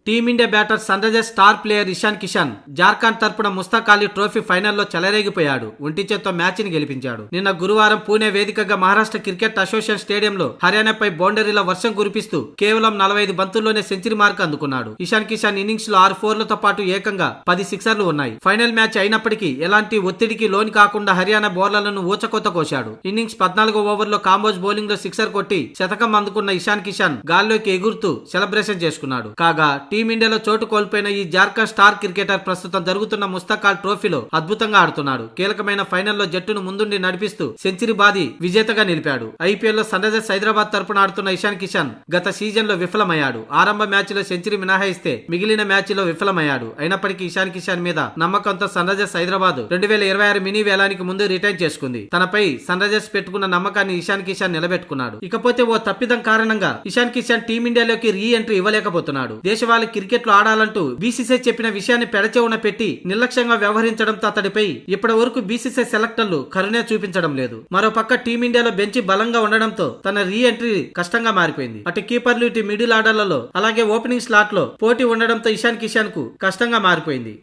Team India batter Sunrisers star player Ishan Kishan Jharkhand తరపున Mushtaq Ali trophy ఫైనల్లో చెలరేగిపోయాడు. ఒంటి చేత్తో మ్యాచ్ ని గెలిపించాడు. నిన్న గురువారం పూణే వేదికగా మహారాష్ట్ర క్రికెట్ అసోసియేషన్ స్టేడియంలో హర్యానాపై బౌండరీల వర్షం కురిపిస్తూ కేవలం 45 బంతుల్లోనే సెంచరీ మార్క్ అందుకున్నాడు. ఇషాన్ కిషన్ ఇన్నింగ్స్ లో 6 4లతో పాటు ఏకంగా 10 సిక్సర్లు ఉన్నాయి. ఫైనల్ మ్యాచ్ అయినప్పటికీ ఎలాంటి ఒత్తిడికి లోని కాకుండా హర్యానా బౌలర్లను ఊచకోత కోశాడు. ఇన్నింగ్స్ 14వ ఓవర్లో కాంబోజ్ బౌలింగ్ లో సిక్సర్ కొట్టి శతకం అందుకున్న ఇషాన్ కిషన్ గాల్లోకి ఎగురుతూ సెలబ్రేషన్ చేసుకున్నాడు. కాగా టీమిండియాలో చోటు కోల్పోయిన ఈ జార్ఖండ్ స్టార్ క్రికెటర్ ప్రస్తుతం జరుగుతున్న ముస్తాక్ అలీ ట్రోఫీలో అద్భుతంగా ఆడుతున్నాడు. కీలకమైన ఫైనల్లో జట్టును ముందుండి నడిపిస్తూ సెంచరీ బాది విజేతగా నిలిపాడు. ఐపీఎల్ లో సన్ రైజర్స్ హైదరాబాద్ తరపున ఆడుతున్న ఇషాన్ కిషన్ గత సీజన్ లో విఫలమయ్యాడు. ఆరంభ మ్యాచ్ లో సెంచరీ మినహాయిస్తే మిగిలిన మ్యాచ్ లో విఫలమయ్యాడు. అయినప్పటికీ ఇషాన్ కిషన్ మీద నమ్మకంతో సన్ రైజర్స్ హైదరాబాద్ 2026 మినీ వేలానికి ముందు రిటైర్ చేసుకుంది. తనపై సన్ రైజర్స్ పెట్టుకున్న నమ్మకాన్ని ఇషాన్ కిషన్ నిలబెట్టుకున్నాడు. ఇకపోతే ఓ తప్పిదం కారణంగా ఇషాన్ కిషన్ టీమిండియాలోకి రీ ఎంట్రీ ఇవ్వలేకపోతున్నాడు. దేశవాళీ క్రికెట్ లో ఆడాలంటూ బీసీసీఐ చెప్పిన విషయాన్ని పెడచెవున పెట్టి నిర్లక్ష్యంగా వ్యవహరించడంతో అతడిపై ఇప్పటి వరకు బీసీసీఐ సెలెక్టర్లు కరుణే చూపించడం లేదు. మరోపక్క టీమిండియాలో బెంచ్ బలంగా ఉండడంతో తన రీ ఎంట్రీ కష్టంగా మారిపోయింది. అటు కీపర్లు ఇటు మిడిల్ ఆర్డర్లలో అలాగే ఓపెనింగ్ స్లాట్ లో పోటీ ఉండడంతో ఇషాన్ కిషన్ కు కష్టంగా మారిపోయింది.